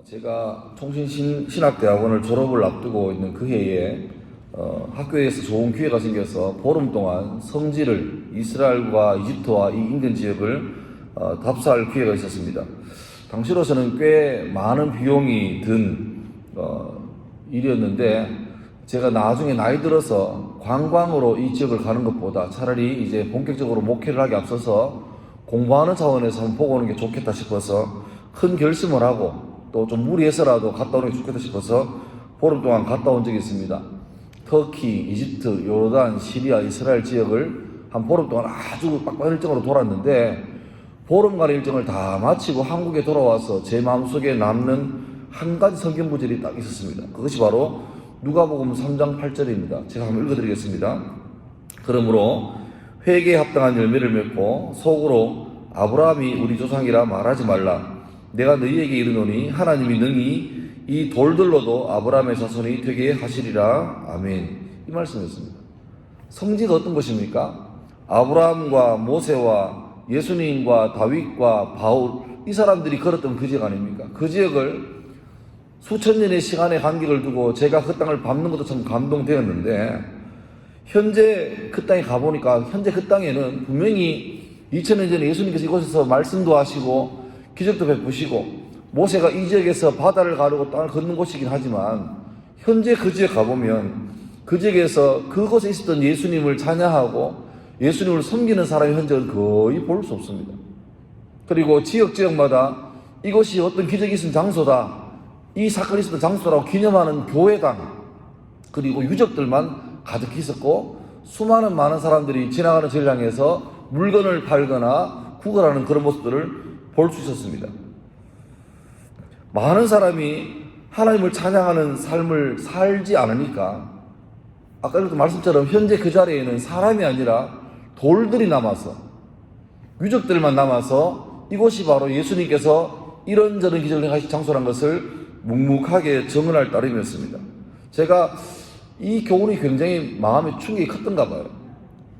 제가 통신신학대학원을 졸업을 앞두고 있는 그 해에 학교에서 좋은 기회가 생겨서 보름 동안 성지를 이스라엘과 이집트와 이 인근 지역을 답사할 기회가 있었습니다. 당시로서는 꽤 많은 비용이 든 일이었는데 제가 나중에 나이 들어서 관광으로 이 지역을 가는 것보다 차라리 이제 본격적으로 목회를 하기 앞서서 공부하는 차원에서 한번 보고 오는 게 좋겠다 싶어서 큰 결심을 하고 또 좀 무리해서라도 갔다 오는 게 좋겠다 싶어서 보름 동안 갔다 온 적이 있습니다. 터키, 이집트, 요르단, 시리아, 이스라엘 지역을 한 보름 동안 아주 빡빡한 일정으로 돌았는데 보름간의 일정을 다 마치고 한국에 돌아와서 제 마음속에 남는 한 가지 성경 구절이 딱 있었습니다. 그것이 바로 누가복음 3장 8절입니다. 제가 한번 읽어드리겠습니다. 그러므로 회개에 합당한 열매를 맺고 속으로 아브라함이 우리 조상이라 말하지 말라. 내가 너희에게 이르노니 하나님이 능히 이 돌들로도 아브라함의 자손이 되게 하시리라. 아멘. 이 말씀이었습니다. 성지가 어떤 것입니까? 아브라함과 모세와 예수님과 다윗과 바울, 이 사람들이 걸었던 그 지역 아닙니까? 그 지역을 수천 년의 시간의 간격을 두고 제가 그 땅을 밟는 것도 참 감동되었는데, 현재 그 땅에 가보니까 현재 그 땅에는 분명히 2000년 전에 예수님께서 이곳에서 말씀도 하시고 기적도 베푸시고 모세가 이 지역에서 바다를 가르고 땅을 걷는 곳이긴 하지만 현재 그 지역 가보면 그 지역에서 그곳에 있었던 예수님을 찬양하고 예수님을 섬기는 사람의 흔적을 거의 볼 수 없습니다. 그리고 지역마다 이곳이 어떤 기적이 있은 장소다, 이 사건이 있었던 장소라고 기념하는 교회당 그리고 유적들만 가득히 있었고 수많은 많은 사람들이 지나가는 저를 향해서 물건을 팔거나 구걸하는 그런 모습들을 볼 수 있었습니다. 많은 사람이 하나님을 찬양하는 삶을 살지 않으니까 아까도 말씀처럼 현재 그 자리에는 사람이 아니라 돌들이 남아서 유적들만 남아서 이곳이 바로 예수님께서 이런저런 기적을 행하신 장소라는 것을 묵묵하게 증언할 따름이었습니다. 제가 이 교훈이 굉장히 마음의 충격이 컸던가 봐요.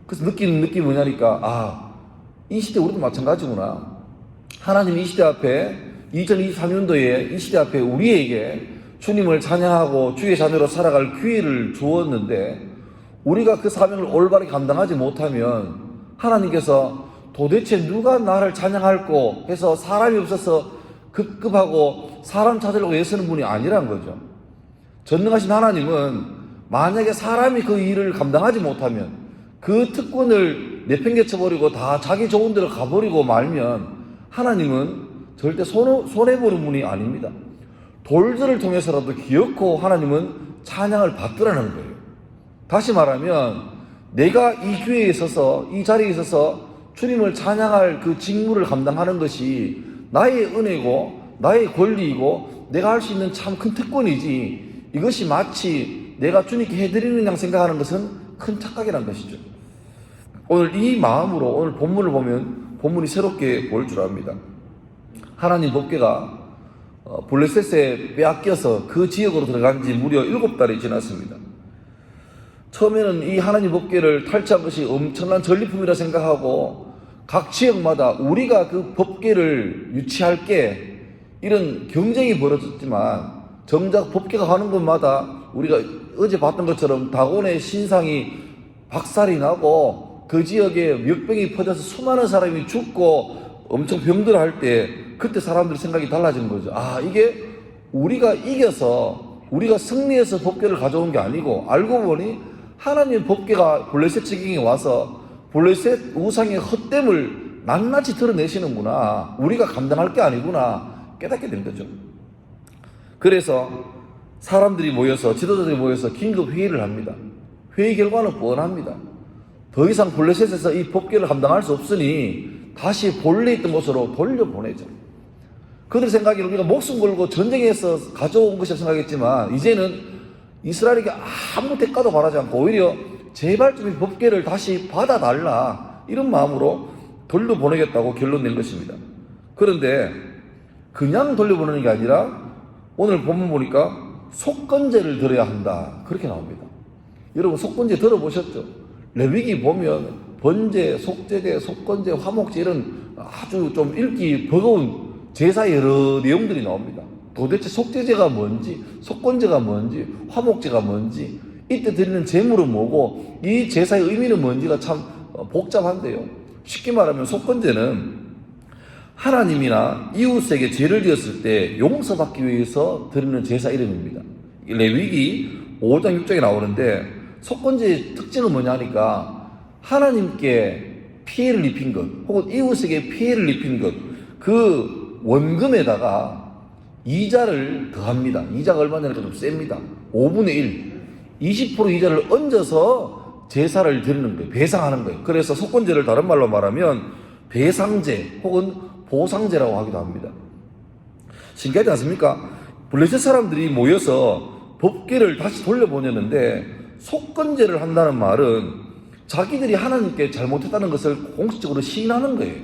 그래서 느끼는 느낌이 뭐냐니까 이 시대 우리도 마찬가지구나. 하나님이 이 시대 앞에 2023년도에 이 시대 앞에 우리에게 주님을 찬양하고 주의 자녀로 살아갈 기회를 주었는데 우리가 그 사명을 올바르게 감당하지 못하면 하나님께서 도대체 누가 나를 찬양할꼬 해서 사람이 없어서 급급하고 사람 찾으려고 애쓰는 분이 아니란 거죠. 전능하신 하나님은 만약에 사람이 그 일을 감당하지 못하면 그 특권을 내팽개쳐버리고 다 자기 좋은 데로 가버리고 말면 하나님은 절대 손해보는 분이 아닙니다. 돌들을 통해서라도 기어코 하나님은 찬양을 받더라는 거예요. 다시 말하면 내가 이 기회에 있어서 이 자리에 있어서 주님을 찬양할 그 직무를 감당하는 것이 나의 은혜고 나의 권리이고 내가 할 수 있는 참 큰 특권이지 이것이 마치 내가 주님께 해드리는 양 생각하는 것은 큰 착각이라는 것이죠. 오늘 이 마음으로 오늘 본문을 보면 본문이 새롭게 보일 줄 압니다. 하나님 법궤가 블레셋에 빼앗겨서 그 지역으로 들어간 지 무려 7달이 지났습니다. 처음에는 이 하나님 법궤를 탈취한 것이 엄청난 전리품이라 생각하고 각 지역마다 우리가 그 법궤를 유치할게 이런 경쟁이 벌어졌지만 정작 법궤가 가는 곳마다 우리가 어제 봤던 것처럼 다곤의 신상이 박살이 나고 그 지역에 역병이 퍼져서 수많은 사람이 죽고 엄청 병들어할 때 그때 사람들의 생각이 달라진 거죠. 이게 우리가 이겨서 우리가 승리해서 법궤를 가져온 게 아니고 알고 보니 하나님의 법궤가 블레셋 지경에 와서 블레셋 우상의 헛됨을 낱낱이 드러내시는구나. 우리가 감당할 게 아니구나 깨닫게 된 거죠. 그래서 사람들이 모여서 지도자들이 모여서 긴급 회의를 합니다. 회의 결과는 뻔합니다. 더 이상 블레셋에서 이 법궤를 감당할 수 없으니 다시 본래 있던 곳으로 돌려보내죠. 그들 생각에 우리가 목숨 걸고 전쟁에서 가져온 것이라고 생각했지만 이제는 이스라엘에게 아무 대가도 바라지 않고 오히려 제발 좀 이 법궤를 다시 받아달라 이런 마음으로 돌려보내겠다고 결론 낸 것입니다. 그런데 그냥 돌려보내는 게 아니라 오늘 본문 보니까 속건제를 들어야 한다 그렇게 나옵니다. 여러분 속건제 들어보셨죠? 레위기 보면 번제, 속제제, 속건제, 화목제 이런 아주 좀 읽기 버거운 제사의 여러 내용들이 나옵니다. 도대체 속죄제가 뭔지, 속건제가 뭔지, 화목제가 뭔지, 이때 드리는 제물은 뭐고, 이 제사의 의미는 뭔지가 참 복잡한데요. 쉽게 말하면 속건제는 하나님이나 이웃에게 죄를 지었을 때 용서받기 위해서 드리는 제사 이름입니다. 레위기 5장 6장에 나오는데, 속건제의 특징은 뭐냐 하니까 하나님께 피해를 입힌 것 혹은 이웃에게 피해를 입힌 것, 그 원금에다가 이자를 더합니다. 이자가 얼마냐니까 좀 셉니다. 5분의 1, 20% 이자를 얹어서 제사를 드리는 거예요. 배상하는 거예요. 그래서 속건제를 다른 말로 말하면 배상제 혹은 보상제라고 하기도 합니다. 신기하지 않습니까? 블레셋 사람들이 모여서 법궤를 다시 돌려보냈는데, 속건제를 한다는 말은 자기들이 하나님께 잘못했다는 것을 공식적으로 시인하는 거예요.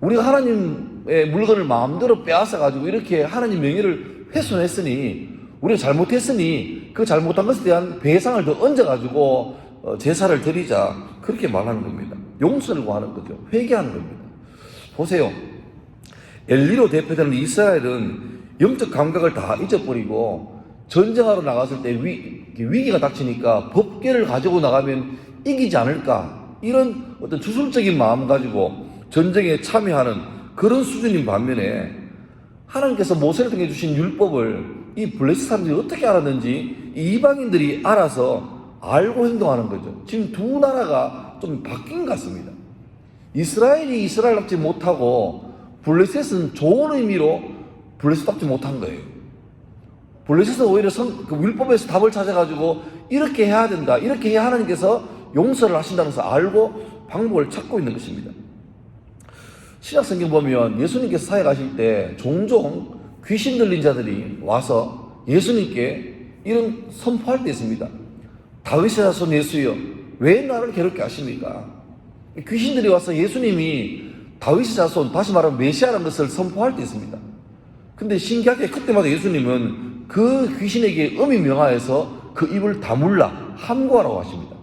우리가 하나님의 물건을 마음대로 빼앗아가지고 이렇게 하나님 명예를 훼손했으니, 우리가 잘못했으니 그 잘못한 것에 대한 배상을 더 얹어가지고 제사를 드리자, 그렇게 말하는 겁니다. 용서를 구하는 거죠. 회개하는 겁니다. 보세요. 엘리로 대표되는 이스라엘은 영적 감각을 다 잊어버리고 전쟁하러 나갔을 때 위기가 닥치니까 법궤를 가지고 나가면 이기지 않을까, 이런 어떤 주술적인 마음 가지고 전쟁에 참여하는 그런 수준인 반면에, 하나님께서 모세를 통해 주신 율법을 이 블레셋 사람들이 어떻게 알았는지 이 이방인들이 알아서 알고 행동하는 거죠. 지금 두 나라가 좀 바뀐 것 같습니다. 이스라엘이 이스라엘답지 못하고 블레셋은 좋은 의미로 블레셋답지 못한 거예요. 블레셋은 오히려 그 율법에서 답을 찾아가지고 이렇게 해야 된다, 이렇게 해야 하나님께서 용서를 하신다는 것을 알고 방법을 찾고 있는 것입니다. 신약성경 보면 예수님께서 사역하실 때 종종 귀신 들린 자들이 와서 예수님께 이런 선포할 때 있습니다. 다윗의 자손 예수여, 왜 나를 괴롭게 하십니까? 귀신들이 와서 예수님이 다윗의 자손, 다시 말하면 메시아라는 것을 선포할 때 있습니다. 근데 신기하게 그때마다 예수님은 그 귀신에게 엄히 명하여서 그 입을 다물라, 함구하라고 하십니다.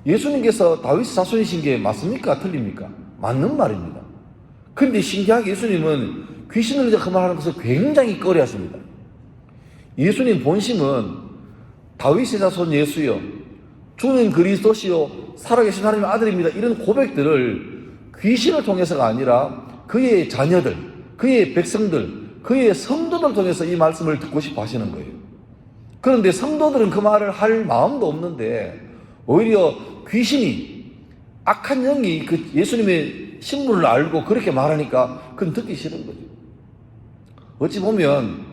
예수님께서 다윗의 자손이신 게 맞습니까? 틀립니까? 맞는 말입니다. 근데 신기하게 예수님은 귀신을 그 말하는 것을 굉장히 꺼려하십니다. 예수님 본심은 다윗의 자손 예수여, 주는 그리스도시요 살아계신 하나님의 아들입니다, 이런 고백들을 귀신을 통해서가 아니라 그의 자녀들, 그의 백성들, 그의 성도들 통해서 이 말씀을 듣고 싶어 하시는 거예요. 그런데 성도들은 그 말을 할 마음도 없는데 오히려 귀신이, 악한 영이 그 예수님의 신분을 알고 그렇게 말하니까 그건 듣기 싫은 거죠. 어찌 보면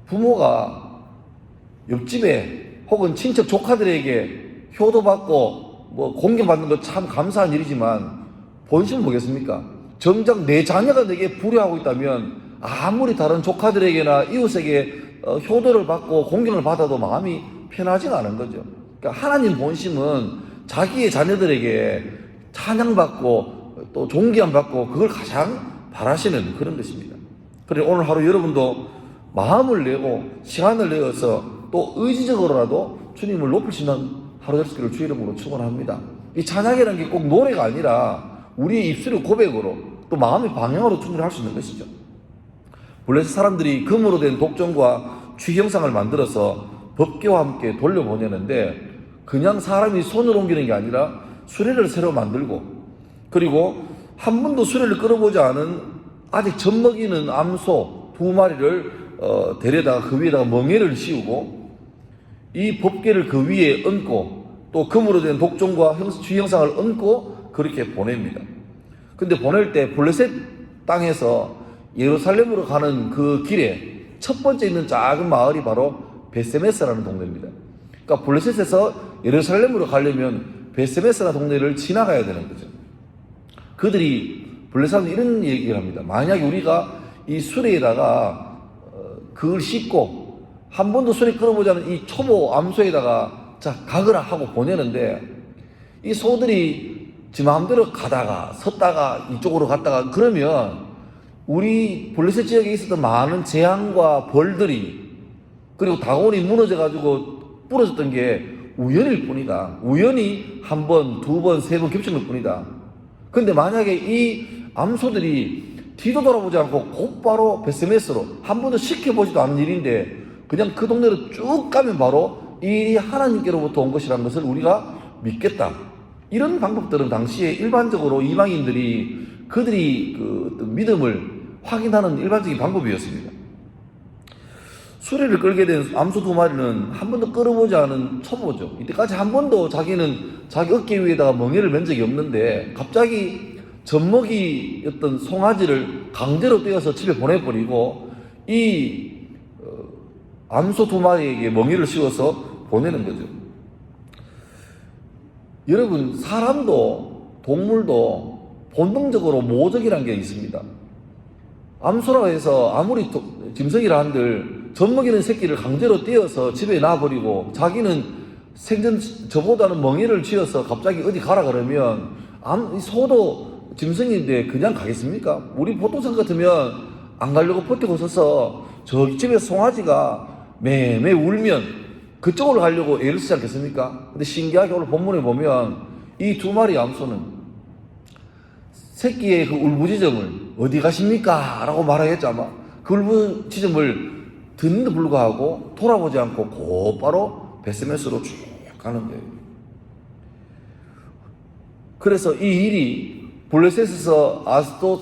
부모가 옆집에 혹은 친척 조카들에게 효도받고 공경받는 거 참 감사한 일이지만 본심은 뭐겠습니까? 정작 내 자녀가 내게 불효하고 있다면 아무리 다른 조카들에게나 이웃에게 효도를 받고 공경을 받아도 마음이 편하지가 않은 거죠. 그러니까 하나님 본심은 자기의 자녀들에게 찬양받고 또 존귀함 받고 그걸 가장 바라시는 그런 것입니다. 그래서 오늘 하루 여러분도 마음을 내고 시간을 내어서 또 의지적으로라도 주님을 높일 수 있는 하루 되시기를 주 이름으로 축원합니다. 이 찬양이라는 게 꼭 노래가 아니라 우리의 입술의 고백으로 또 마음의 방향으로 충분히 할 수 있는 것이죠. 블레셋 사람들이 금으로 된 독전과 쥐 형상을 만들어서 법궤와 함께 돌려보내는데, 그냥 사람이 손으로 옮기는 게 아니라 수레를 새로 만들고, 그리고 한 번도 수레를 끌어보지 않은 아직 젖먹이는 암소 2마리를 데려다가 그 위에다가 멍에를 씌우고 이 법궤를 그 위에 얹고 또 금으로 된 독종과 쥐 형상을 얹고 그렇게 보냅니다. 근데 보낼 때 블레셋 땅에서 예루살렘으로 가는 그 길에 첫 번째 있는 작은 마을이 바로 베세메스라는 동네입니다. 그러니까 블레셋에서 예루살렘으로 가려면 베세메스라는 동네를 지나가야 되는 거죠. 그들이 블레셋은 이런 얘기를 합니다. 만약에 우리가 이 수레에다가 그걸 싣고 한 번도 수레 끌어보지 않은 이 초보 암소에다가 자 가거라 하고 보내는데, 이 소들이 지 마음대로 가다가 섰다가 이쪽으로 갔다가 그러면 우리 블레셋 지역에 있었던 많은 재앙과 벌들이, 그리고 다곤이 무너져가지고 부러졌던 게 우연일 뿐이다. 우연히 한 번, 두 번, 세 번 겹친 것 뿐이다. 근데 만약에 이 암소들이 뒤도 돌아보지 않고 곧바로 베스메스로 한 번도 시켜보지도 않은 일인데 그냥 그 동네로 쭉 가면 바로 이 일이 하나님께로부터 온 것이라는 것을 우리가 믿겠다. 이런 방법들은 당시에 일반적으로 이방인들이 그들이 그 어떤 믿음을 확인하는 일반적인 방법이었습니다. 수레를 끌게 된 암소 두 마리는 한 번도 끌어보지 않은 초보죠. 이때까지 한 번도 자기는 자기 어깨 위에다가 멍에를 맨 적이 없는데 갑자기 젖먹이였던 송아지를 강제로 떼어서 집에 보내버리고 이 암소 두 마리에게 멍에를 씌워서 보내는 거죠. 여러분, 사람도 동물도 본능적으로 모적이라는 게 있습니다. 암소라고 해서 아무리 짐승이라 한들 젖먹이는 새끼를 강제로 떼어서 집에 놔버리고 자기는 생전 저보다는 멍에를 쥐어서 갑자기 어디 가라 그러면 소도 짐승인데 그냥 가겠습니까? 우리 보통 생 같으면 안 가려고 버티고 서서 저기 집에 송아지가 매매 울면 그쪽으로 가려고 애를 쓰지 않겠습니까? 근데 신기하게 오늘 본문에 보면 이 두 마리 암소는 새끼의 그 울부짖음을 어디 가십니까? 라고 말하겠죠 아마. 그 울부짖음을 듣는데 불구하고 돌아보지 않고 곧바로 베스메스로 쭉 가는 거예요. 그래서 이 일이 블레셋에서 아스돗,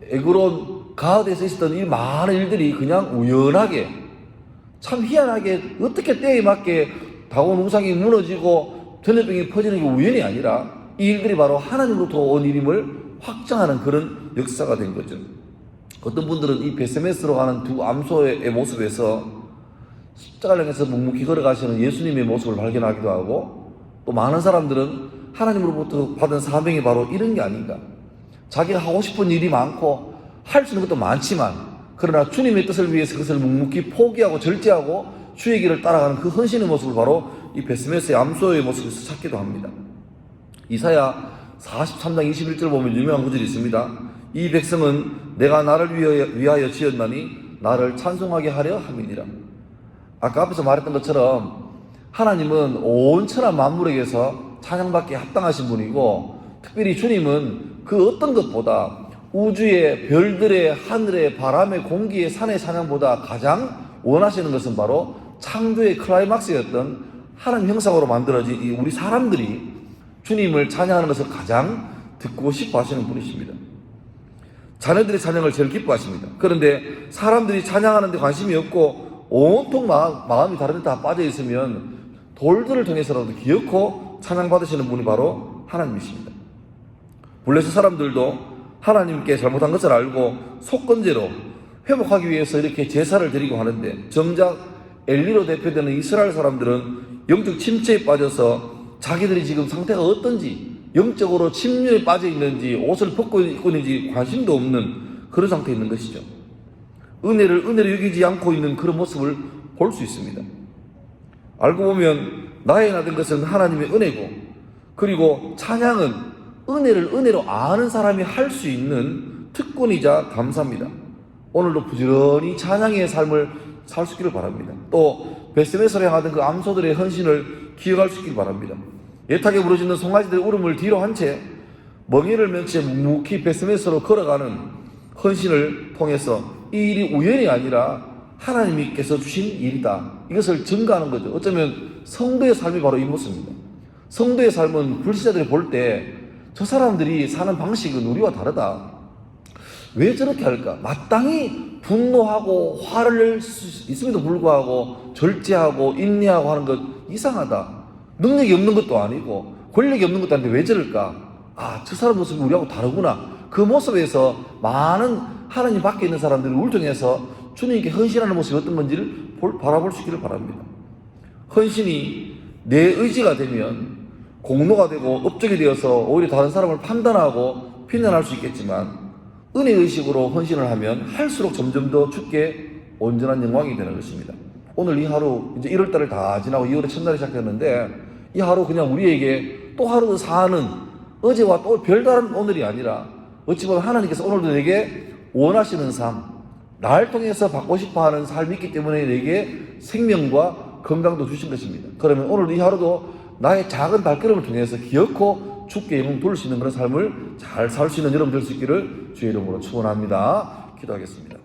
에그론, 가드에서 있었던 이 많은 일들이 그냥 우연하게 참 희한하게 어떻게 때에 맞게 다온 우상이 무너지고 전염병이 퍼지는 게 우연이 아니라 이 일들이 바로 하나님으로부터 온 일임을 확정하는 그런 역사가 된 거죠. 어떤 분들은 이 베스메스로 가는 두 암소의 모습에서 십자가를 향해서 묵묵히 걸어가시는 예수님의 모습을 발견하기도 하고 또 많은 사람들은 하나님으로부터 받은 사명이 바로 이런 게 아닌가. 자기가 하고 싶은 일이 많고 할 수 있는 것도 많지만 그러나 주님의 뜻을 위해서 그것을 묵묵히 포기하고 절제하고 주의 길을 따라가는 그 헌신의 모습을 바로 이 베스메스의 암소의 모습에서 찾기도 합니다. 이사야 43장 21절 보면 유명한 구절이 있습니다. 이 백성은 내가 나를 위하여 지었나니 나를 찬송하게 하려 함이니라. 아까 앞에서 말했던 것처럼 하나님은 온 천하 만물에게서 찬양받기에 합당하신 분이고 특별히 주님은 그 어떤 것보다 우주의 별들의 하늘의 바람의 공기의 산의 찬양보다 가장 원하시는 것은 바로 창조의 클라이막스였던 하나님 형상으로 만들어진 우리 사람들이 주님을 찬양하는 것을 가장 듣고 싶어 하시는 분이십니다. 자녀들의 찬양을 제일 기뻐하십니다. 그런데 사람들이 찬양하는 데 관심이 없고 온통 마음이 다른 데 다 빠져 있으면 돌들을 통해서라도 기어코 찬양받으시는 분이 바로 하나님이십니다. 블레셋 사람들도 하나님께 잘못한 것을 알고 속건제로 회복하기 위해서 이렇게 제사를 드리고 하는데 정작 엘리로 대표되는 이스라엘 사람들은 영적 침체에 빠져서 자기들이 지금 상태가 어떤지 영적으로 침륜에 빠져 있는지 옷을 벗고 입고 있는지 관심도 없는 그런 상태에 있는 것이죠. 은혜를 여기지 않고 있는 그런 모습을 볼 수 있습니다. 알고 보면 나의 나된 것은 하나님의 은혜고 그리고 찬양은 은혜를 은혜로 아는 사람이 할 수 있는 특권이자 감사입니다. 오늘도 부지런히 찬양의 삶을 살 수 있기를 바랍니다. 또 베스메스로 향하던 그 암소들의 헌신을 기억할 수 있기를 바랍니다. 애타게 부르짖는 송아지들의 울음을 뒤로 한 채 멍에를 맨 채 묵묵히 베스메스로 걸어가는 헌신을 통해서 이 일이 우연이 아니라 하나님께서 주신 일이다. 이것을 증거하는 거죠. 어쩌면 성도의 삶이 바로 이 모습입니다. 성도의 삶은 불신자들이 볼 때 저 사람들이 사는 방식은 우리와 다르다. 왜 저렇게 할까? 마땅히 분노하고 화를 낼 수 있음에도 불구하고 절제하고 인내하고 하는 것 이상하다. 능력이 없는 것도 아니고 권력이 없는 것도 아닌데 왜 저럴까? 저 사람 모습이 우리하고 다르구나. 그 모습에서 많은 하나님 밖에 있는 사람들이 울통해서 주님께 헌신하는 모습이 어떤 건지를 바라볼 수 있기를 바랍니다. 헌신이 내 의지가 되면 공로가 되고 업적이 되어서 오히려 다른 사람을 판단하고 비난할 수 있겠지만 은혜의식으로 헌신을 하면 할수록 점점 더 주께 온전한 영광이 되는 것입니다. 오늘 이 하루 이제 1월달을 다 지나고 2월의 첫날에 시작했는데 이 하루 그냥 우리에게 또 하루 사는 어제와 또 별다른 오늘이 아니라 어찌 보면 하나님께서 오늘도 내게 원하시는 삶, 날 통해서 받고 싶어하는 삶이 있기 때문에 내게 생명과 건강도 주신 것입니다. 그러면 오늘 이 하루도 나의 작은 발걸음을 통해서 기어코 주께 영광 돌릴 수 있는 그런 삶을 잘 살 수 있는 여러분 될 수 있기를 주의 이름으로 축원합니다. 기도하겠습니다.